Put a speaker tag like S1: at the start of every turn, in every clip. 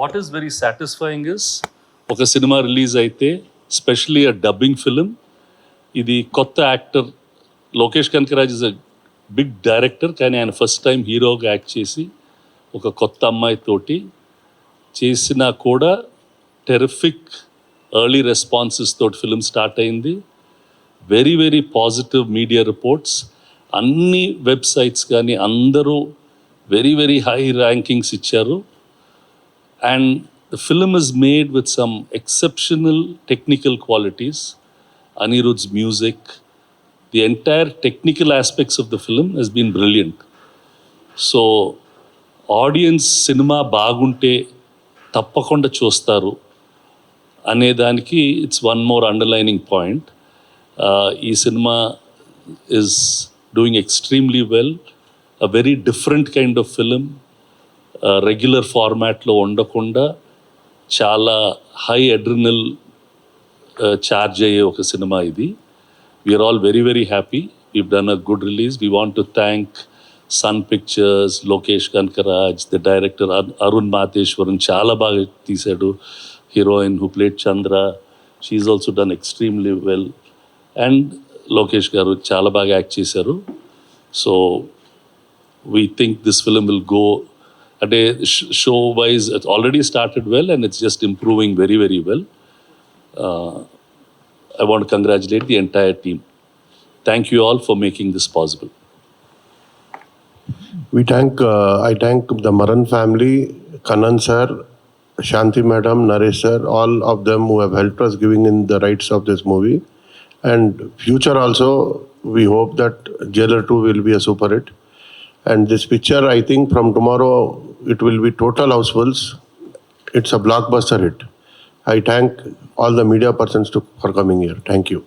S1: What is very satisfying is ఒక cinema release అయితే specially a dubbing film, ఇది కొత్త actor Lokesh Kanagaraj is a big director, కానీ ఆయన ఫస్ట్ టైం హీరోగా యాక్ట్ చేసి ఒక కొత్త అమ్మాయితోటి చేసినా కూడా టెరిఫిక్ ఎర్లీ రెస్పాన్సెస్ తోటి ఫిలిం స్టార్ట్ అయింది. Very very positive media reports, అన్ని వెబ్సైట్స్ కానీ అందరూ వెరీ వెరీ హై ర్యాంకింగ్స్ ఇచ్చారు. And the film is made with some exceptional technical qualities. Anirudh's music, the entire technical aspects of the film has been brilliant. So audience cinema బాగుంటే తప్పకుండా చూస్తారు అనే దానికి it's one more underlining point. ఈ cinema is doing extremely well, a very different kind of film, regular ఫార్మాట్లో ఉండకుండా చాలా high adrenal charge అయ్యే ఒక సినిమా ఇది. We are all very very happy, we've done a good release. We want to thank Sun Pictures, Lokesh Kanagaraj, the director Arun Matheswaran చాలా బాగా తీశాడు. Heroine who played Chandra, she's also done extremely well. And Lokesh garu చాలా బాగా act చేశారు. So we think this film will go, అంటే show wise it's already started well and it's just improving very very well. I want to congratulate the entire team. Thank you all for making this possible.
S2: I thank the Maran family, Kannan sir, Shanti madam, Naresh sir, all of them who have helped us giving in the rights of this movie. And future also, we hope that Jailer 2 will be a super hit. And this picture, I think from tomorrow, it will be total housefuls. It's a blockbuster hit. I thank all the media persons for coming here. Thank you.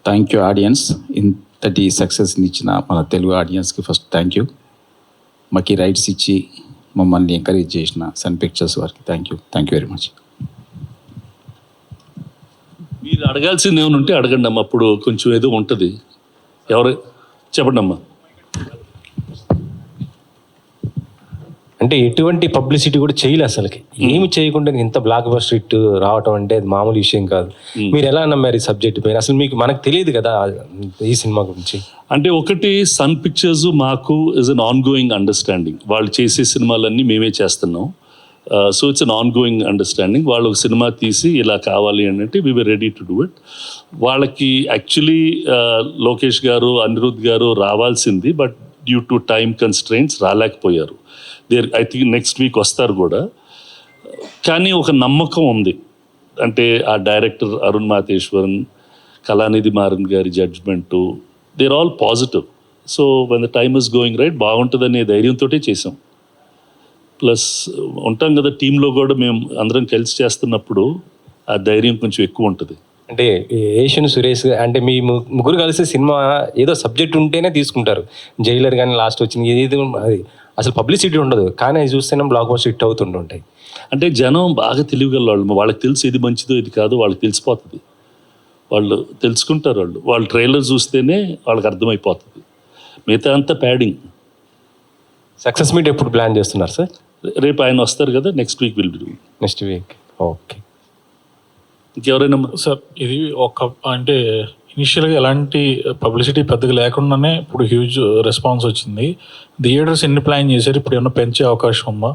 S3: Thank you audience. ఇంతటి సక్సెస్ని ఇచ్చిన మన తెలుగు ఆడియన్స్కి first thank you. మాకు ఈ rights ఇచ్చి మమ్మల్ని encourage చేసిన సన్ పిక్చర్స్ వారికి థ్యాంక్ యూ వెరీ మచ్.
S1: మీరు అడగాల్సింది ఏమైనా ఉంటే అడగండి అమ్మ, అప్పుడు కొంచెం ఏదో ఉంటుంది. ఎవరు చెప్పండి అమ్మా.
S4: అంటే ఎటువంటి పబ్లిసిటీ కూడా చేయలే అసలుకి, ఏమి చేయకుండా ఇంత బ్లాక్ బస్టర్ హిట్ రావటం అంటే అది మామూలు విషయం కాదు. మీరు ఎలా నమ్మారు ఈ సబ్జెక్ట్ పైన? అసలు మనకు తెలియదు కదా ఈ సినిమా గురించి.
S1: అంటే ఒకటి, సన్ పిక్చర్స్ మాకు is an ongoing understanding. వాళ్ళు చేసే సినిమాలన్నీ మేమే చేస్తున్నాం. So it's an ongoing understanding. వాళ్ళు ఒక సినిమా తీసి ఇలా కావాలి అంటే we were ready to do it. వాళ్ళకి యాక్చువల్లీ లోకేష్ గారు, అనిరుద్ధ్ గారు రావాల్సింది, but due to time constraints రాలేకపోయారు. ఐ థింక్ నెక్స్ట్ వీక్ వస్తారు కూడా. కానీ ఒక నమ్మకం ఉంది, అంటే ఆ డైరెక్టర్ అరుణ్ మాతేశ్వరన్, కళానిధి మారన్ గారి judgement, they are all positive. So when the time is going right బాగుంటుందనే ధైర్యంతో చేసాం. ప్లస్ ఉంటాం కదా టీంలో కూడా, మేము అందరం కలిసి చేస్తున్నప్పుడు ఆ ధైర్యం కొంచెం ఎక్కువ ఉంటుంది.
S4: అంటే ఏషియన్ సురేష్ అంటే మీ ముగ్గురు కలిసి సినిమా ఏదో సబ్జెక్ట్ ఉంటేనే తీసుకుంటారు. జైలర్ కానీ లాస్ట్ వచ్చింది ఏది అది అసలు పబ్లిసిటీ ఉండదు, కానీ అది చూస్తేనే బ్లాక్ బస్టర్ హిట్ అవుతుంటుంటాయి.
S1: అంటే జనం బాగా తెలియగల వాళ్ళు, వాళ్ళకి తెలిసి ఇది మంచిదో ఇది కాదు వాళ్ళకి తెలిసిపోతుంది. వాళ్ళు తెలుసుకుంటారు, వాళ్ళు ట్రైలర్ చూస్తేనే వాళ్ళకి అర్థమైపోతుంది. మిగతా అంతా ప్యాడింగ్.
S4: సక్సెస్ మీట్ ఎప్పుడు ప్లాన్ చేస్తున్నారు సార్?
S1: రేపు ఆయన వస్తారు కదా, next week will be doing.
S4: Next week. Okay.
S1: ఇంకెవరైనా
S5: సార్? ఇది అంటే ఇనిషియల్గా ఎలాంటి పబ్లిసిటీ పెద్దగా లేకుండానే ఇప్పుడు హ్యూజ్ రెస్పాన్స్ వచ్చింది. థియేటర్స్ ఎన్ని ప్లాన్ చేశారు? ఇప్పుడు ఏమన్నా పెంచే అవకాశం ఉందా?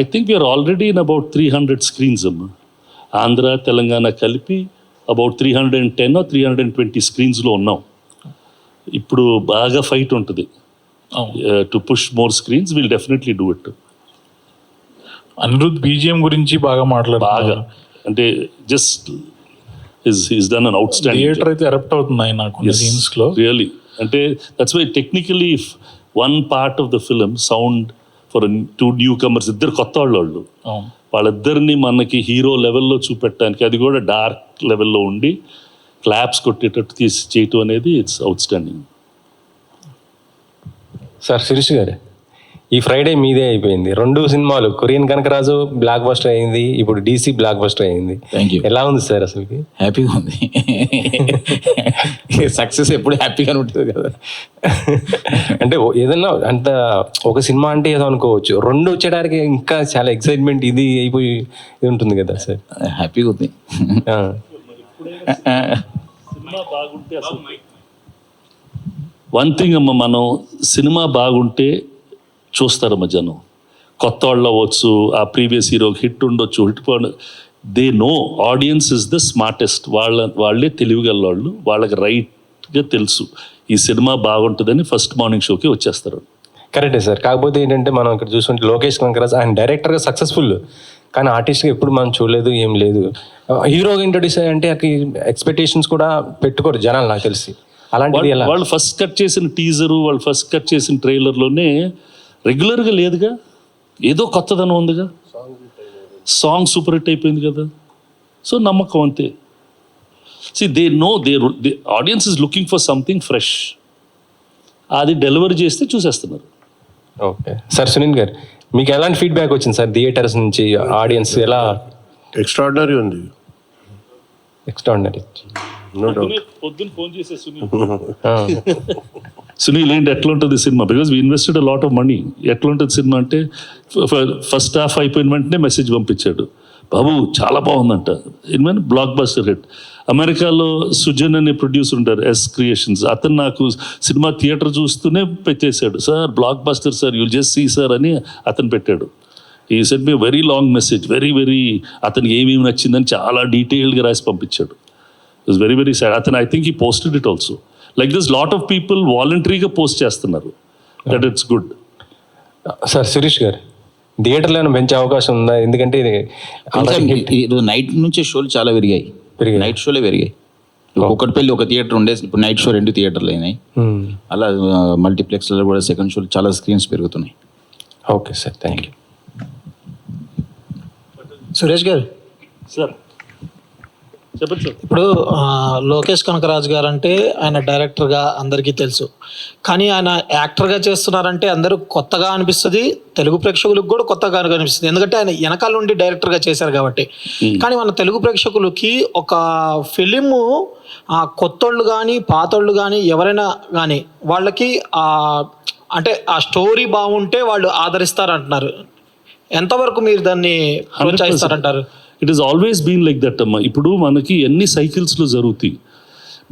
S1: I think we're already in about 300 screens అమ్మా. ఆంధ్ర తెలంగాణ కలిపి అబౌట్ 310 or 320 స్క్రీన్స్లో ఉన్నాం. ఇప్పుడు బాగా ఫైట్ ఉంటుంది to push more screens. Will definitely do it.
S5: Anirudh BGM గురించి బాగా మాట్లాడారు.
S1: అంటే just he's done an outstanding
S5: theatre అయితే ఎరప్ట్ అవుతుంది ఆయన కొన్ని సీన్స్ లో.
S1: రియల్లీ అంటే that's why technically one part of the film sound for 2 newcomers, ఇద్దరు కొత్త వాళ్ళు, వాళ్ళిద్దరిని మనకి హీరో లెవెల్లో చూపెట్టడానికి, అది కూడా డార్క్ లెవెల్లో ఉండి క్లాప్స్ కొట్టేటట్టు తీసి చేయటం అనేది it's outstanding.
S4: Sir Sirish garu, ఈ ఫ్రైడే మీదే అయిపోయింది. 2 సినిమాలు, కొరియన్ కనకరాజు బ్లాక్ బస్టర్ అయింది, ఇప్పుడు DC బ్లాక్ బస్టర్ అయింది.
S3: Thank you.
S4: ఎలా ఉంది సార్ అసలుకి?
S3: హ్యాపీగా ఉంది. సక్సెస్ ఎప్పుడు హ్యాపీగానే ఉంటుంది కదా.
S4: అంటే ఏదన్నా అంత ఒక సినిమా అంటే ఏదో అనుకోవచ్చు, 2 వచ్చేటానికి ఇంకా చాలా ఎక్సైట్మెంట్ ఇది అయిపోయి ఇది ఉంటుంది కదా సార్.
S3: హ్యాపీగా ఉంది.
S4: ఆ.
S1: సినిమా బాగుంటే అసలు వన్ థింగ్ అమ్మ, మనం సినిమా బాగుంటే చూస్తారమ్మ జనం. కొత్త వాళ్ళు అవ్వచ్చు, ఆ ప్రీవియస్ హీరోకి హిట్ ఉండొచ్చు, hit they know audience is the smartest. వాళ్ళే తెలివిగల వాళ్ళు, వాళ్ళకి రైట్గా తెలుసు ఈ సినిమా బాగుంటుందని ఫస్ట్ మార్నింగ్ షోకి వచ్చేస్తారు.
S4: కరెక్టే సార్. కాకపోతే ఏంటంటే మనం ఇక్కడ చూసుకుంటే లోకేష్ కనకరాజ్ ఆయన డైరెక్టర్గా సక్సెస్ఫుల్, కానీ ఆర్టిస్ట్గా ఎప్పుడు మనం చూడలేదు, ఏం లేదు. హీరోగా ఇంట్రొడ్యూస్ అంటే ఎక్స్పెక్టేషన్స్ కూడా పెట్టుకోరు జనాలు నాకు తెలిసి. అలాంటిది ఎలా?
S1: వాళ్ళు ఫస్ట్ కట్ చేసిన టీజరు, వాళ్ళు ఫస్ట్ కట్ చేసిన ట్రైలర్లోనే రెగ్యులర్గా లేదుగా, ఏదో కొత్తదనం ఉందిగా. సాంగ్ సూపర్ హిట్ అయిపోయింది కదా, సో నమ్మకం అంతే. They know they audience is looking for something fresh. అది డెలివరీ చేస్తే చూసేస్తున్నారు.
S4: Okay sir. సునీల్ గారు, మీకు ఎలాంటి ఫీడ్బ్యాక్ వచ్చింది సార్ థియేటర్స్ నుంచి? ఆడియన్స్ ఎలా?
S2: ఎక్స్ట్రాడినరీ ఉంది.
S4: ఎక్స్ట్రాడినరీ.
S2: No doubt.
S1: పొద్దున్న ఫోన్ చేసే సునీల్ ఏంటి ఎట్లా ఉంటుంది cinema, because we invested a lot of money. ఎట్లా ఉంటుంది సినిమా అంటే ఫస్ట్ హాఫ్ అయిపోయిన వెంటనే మెసేజ్ పంపించాడు, బాబు చాలా బాగుందంట, ఇన్వెన్ బ్లాక్ బస్టర్ హిట్. అమెరికాలో సుజన్ అనే ప్రొడ్యూసర్ ఉంటారు, ఎస్ క్రియేషన్స్, అతను నాకు సినిమా థియేటర్ చూస్తూనే పెట్టేశాడు, sir blockbuster sir, you'll just see sir అని అతను పెట్టాడు. He sent me very long message, very అతనికి ఏమేమి నచ్చిందని చాలా డీటెయిల్డ్గా రాసి పంపించాడు. It was very sad. అతను I think he posted it also. Like this lot of people వాలంటరీగా పోస్ట్ చేస్తున్నారు, that it's good.
S4: Sir Suresh garu, థియేటర్లో పెంచే అవకాశం ఉందా? ఎందుకంటే
S3: నైట్ నుంచే షోలు చాలా పెరిగాయి. నైట్ షోలే పెరిగాయి. ఒకటిపల్లి ఒక థియేటర్ ఉండే, ఇప్పుడు నైట్ షో 2 థియేటర్లు అయినాయి. అలా మల్టీప్లెక్స్లలో కూడా సెకండ్ షోలు చాలా స్క్రీన్స్ పెరుగుతున్నాయి.
S4: Okay sir, thank you.
S6: Suresh గారు,
S1: సార్ చెప్పండి సార్.
S6: ఇప్పుడు లోకేష్ కనకరాజు గారు అంటే ఆయన డైరెక్టర్గా అందరికీ తెలుసు, కానీ ఆయన యాక్టర్గా చేస్తున్నారంటే అందరూ కొత్తగా అనిపిస్తుంది, తెలుగు ప్రేక్షకులకు కూడా కొత్తగా అనిపిస్తుంది, ఎందుకంటే ఆయన వెనకాల నుండి డైరెక్టర్గా చేశారు కాబట్టి. కానీ మన తెలుగు ప్రేక్షకులకి ఒక ఫిలిము కొత్తోళ్ళు కానీ పాతోళ్ళు కానీ ఎవరైనా కానీ వాళ్ళకి అంటే ఆ స్టోరీ బాగుంటే వాళ్ళు ఆదరిస్తారంటున్నారు. ఎంతవరకు మీరు దాన్ని ప్రోత్సహిస్తారంటారు?
S1: It is always been like that అమ్మా. ఇప్పుడు మనకి ఎన్ని సైకిల్స్లో జరుగుతాయి.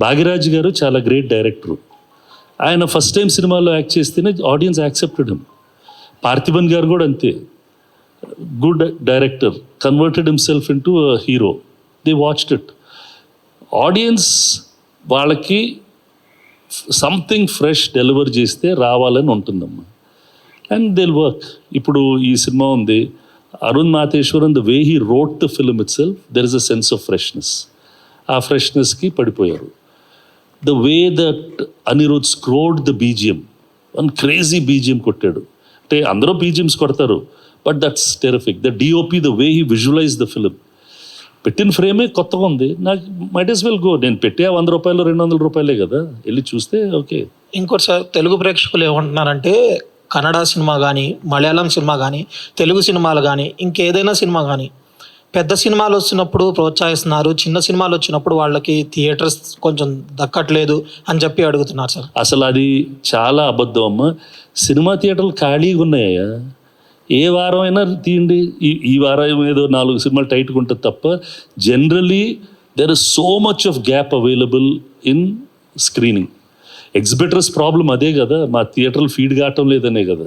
S1: భాగ్యరాజ్ గారు చాలా గ్రేట్ డైరెక్టర్, ఆయన ఫస్ట్ టైం సినిమాలో యాక్ట్ చేస్తేనే audience accepted him. Parthiban garu కూడా అంతే, good director, converted himself into hero, they watched it. Audience వాళ్ళకి సంథింగ్ ఫ్రెష్ డెలివర్ చేస్తే రావాలని ఉంటుందమ్మా, అండ్ దిల్ వర్క్. ఇప్పుడు ఈ సినిమా ఉంది, Arun Matheswaran, the way he wrote the film itself, there is a sense of freshness. ఆ ఫ్రెష్నెస్కి పడిపోయారు. The way that Anirudh scored the BGM, one crazy BGM కొట్టాడు. అంటే అందరూ బీజిఎమ్స్ కొడతారు, but that's terrific. The DOP, the way he visualise the film, పెట్టిన ఫ్రేమే కొత్తగా ఉంది. నాకు మైట్ as వెల్ గో. నేను పెట్టే 100 రూపాయలు 200 రూపాయలే కదా, వెళ్ళి చూస్తే ఓకే.
S6: ఇంకోటి సార్, తెలుగు ప్రేక్షకులు ఏమంటున్నారంటే కన్నడ సినిమా కానీ, మలయాళం సినిమా కానీ, తెలుగు సినిమాలు కానీ, ఇంకేదైనా సినిమా కానీ పెద్ద సినిమాలు వచ్చినప్పుడు ప్రోత్సహిస్తున్నారు, చిన్న సినిమాలు వచ్చినప్పుడు వాళ్ళకి థియేటర్స్ కొంచెం దక్కట్లేదు అని చెప్పి అడుగుతున్నారు సార్.
S1: అసలు అది చాలా అబద్ధం అమ్మ. సినిమా థియేటర్లు ఖాళీగా ఉన్నాయా? ఏ వారం అయినా తీయండి, ఈ వారం ఏదో 4 సినిమాలు టైట్గా ఉంటుంది తప్ప, generally there is so much of gap available in screening. Exhibitors problem అదే కదా, మా థియేటర్లు ఫీడ్ కావటం లేదనే కదా.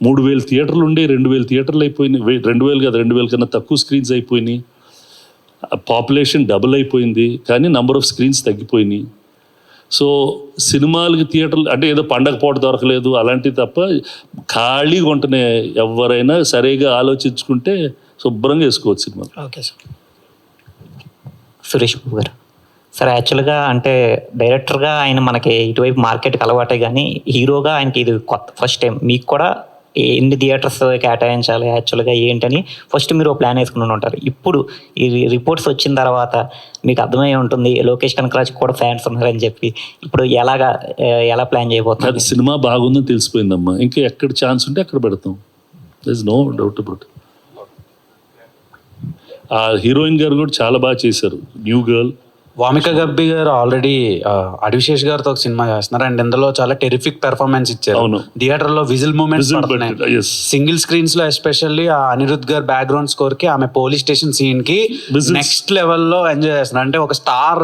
S1: 3000 థియేటర్లు ఉండే 2000 థియేటర్లు అయిపోయినాయి. 2000 కదా, 2000 కన్నా తక్కువ స్క్రీన్స్ అయిపోయినాయి. పాపులేషన్ డబుల్ అయిపోయింది, కానీ నంబర్ ఆఫ్ స్క్రీన్స్ తగ్గిపోయినాయి. సో సినిమాలకి థియేటర్లు అంటే ఏదో పండగ పూట దొరకలేదు అలాంటివి తప్ప, ఖాళీగా ఉంటేనే ఎవరైనా సరిగా ఆలోచించుకుంటే శుభ్రంగా వేసుకోవచ్చు cinema.
S6: Okay sir.
S7: Suresh Babu garu, sir యాక్చువల్గా అంటే డైరెక్టర్గా ఆయన మనకి ఇటువైపు మార్కెట్కి అలవాటే, కానీ హీరోగా ఆయనకి ఇది కొత్త ఫస్ట్ టైం. మీకు కూడా ఎన్ని థియేటర్స్ కేటాయించాలి యాక్చువల్గా ఏంటని ఫస్ట్ మీరు ప్లాన్ వేసుకుని ఉంటారు. ఇప్పుడు ఈ రిపోర్ట్స్ వచ్చిన తర్వాత మీకు అర్థమై ఉంటుంది లోకేష్ కనకరాజ్ కూడా ఫ్యాన్స్ ఉన్నారని చెప్పి. ఇప్పుడు ఎలా ప్లాన్ చేయబోతున్నారు?
S1: అది సినిమా బాగుందని తెలిసిపోయిందమ్మా, ఇంకా ఎక్కడ ఛాన్స్ ఉంటే అక్కడ పెడతాం. There is no doubt about. ఆ హీరోయిన్ గారు కూడా చాలా బాగా చేశారు, న్యూ గర్ల్.
S8: వామిక గబ్బి గారు ఆల్రెడీ అడివిశేష్ గారితో ఒక సినిమా చేస్తున్నారు అండ్ ఇందులో చాలా టెరిఫిక్ పెర్ఫార్మెన్స్ ఇచ్చారు.
S1: అవును.
S8: థియేటర్ లో whistle moments
S1: yes.
S8: Single screens లో ఎస్పెషల్లీ ఆ అనిరుద్ గారు బ్యాక్గ్రౌండ్ స్కోర్ కి ఆమె పోలీస్ స్టేషన్ సీన్ కి నెక్స్ట్ లెవెల్ లో ఎంజాయ్ చేస్తున్నారు. అంటే ఒక స్టార్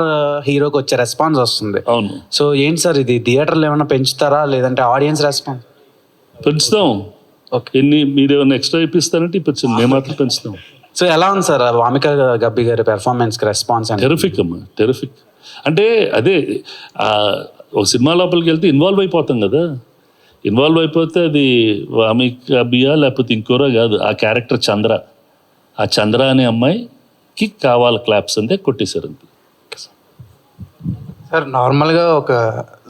S8: హీరోకి వచ్చే రెస్పాన్స్ వస్తుంది.
S1: అవును.
S8: సో ఏంటి సార్ ఇది థియేటర్లో ఏమైనా పెంచుతారా లేదంటే ఆడియన్స్ రెస్పాన్స్?
S1: పెంచుతాం. ఎన్ని మీరు ఏమైనా ఎక్స్ట్రా ఇప్పిస్తారంటే ఇప్పించండి, మేము మాత్రం పెంచుతాం.
S8: సో ఎలా ఉంది సార్ వామిక గబ్బి గారి పెర్ఫార్మెన్స్ కి రెస్పాన్స్?
S1: టెరిఫిక్ అమ్మా, టెరిఫిక్. అంటే అదే ఒక సినిమా లోపలికి వెళ్తే ఇన్వాల్వ్ అయిపోతాం కదా. ఇన్వాల్వ్ అయిపోతే అది వామిక అబ్బియా లేకపోతే ఇంకోరా కాదు, ఆ క్యారెక్టర్ చంద్ర. ఆ చంద్ర అనే అమ్మాయికి కావాలి క్లాప్స్ అంతే, కొట్టేశారు అంతే.
S9: సార్ నార్మల్గా ఒక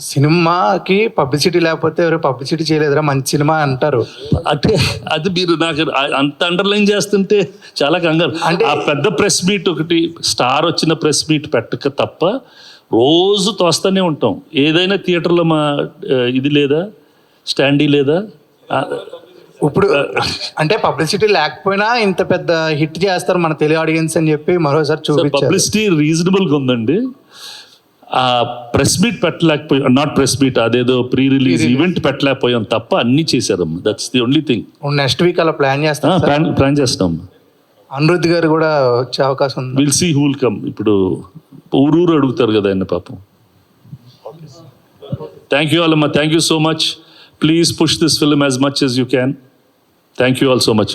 S9: సినిమాకి పబ్లిసిటీ లేకపోతే ఎవరు పబ్లిసిటీ చేయలేదురా మంచి సినిమా అంటారు.
S1: అంటే అది మీరు నాకు అంత అండర్లైన్ చేస్తుంటే చాలా కంగారు. అంటే ఆ పెద్ద ప్రెస్ మీట్ ఒకటి, స్టార్ వచ్చిన ప్రెస్ మీట్ పెట్టక తప్ప రోజు తోస్తూనే ఉంటాం. ఏదైనా థియేటర్లో మా ఇది లేదా, స్టాండీ లేదా?
S9: ఇప్పుడు అంటే పబ్లిసిటీ లేకపోయినా ఇంత పెద్ద హిట్ చేస్తారు మన తెలుగు ఆడియన్స్ అని చెప్పి మరోసారి చూపించారు.
S1: పబ్లిసిటీ రీజనబుల్గా ఉందండి. ఆ ప్రెస్ మీట్ పెట్టలేకపోయాం, నాట్ ప్రెస్ మీట్, అదేదో ప్రీ రిలీజ్ ఈవెంట్ పెట్టలేకపోయాం తప్ప అన్ని చేశారమ్మా. That's the only thing.
S9: Next week అలా ప్లాన్ చేస్తాం.
S1: ప్లాన్ చేస్తాం.
S9: అనిరుద్ గారు కూడా వచ్చే అవకాశం ఉంది.
S1: Will see who will come. ఇప్పుడు ఊరూరు అడుగుతారు కదా ఆయన పాపం. థ్యాంక్ యూ ఆల్ అమ్మా, thank you so much. Please push this film as much as you can. Thank you all so much.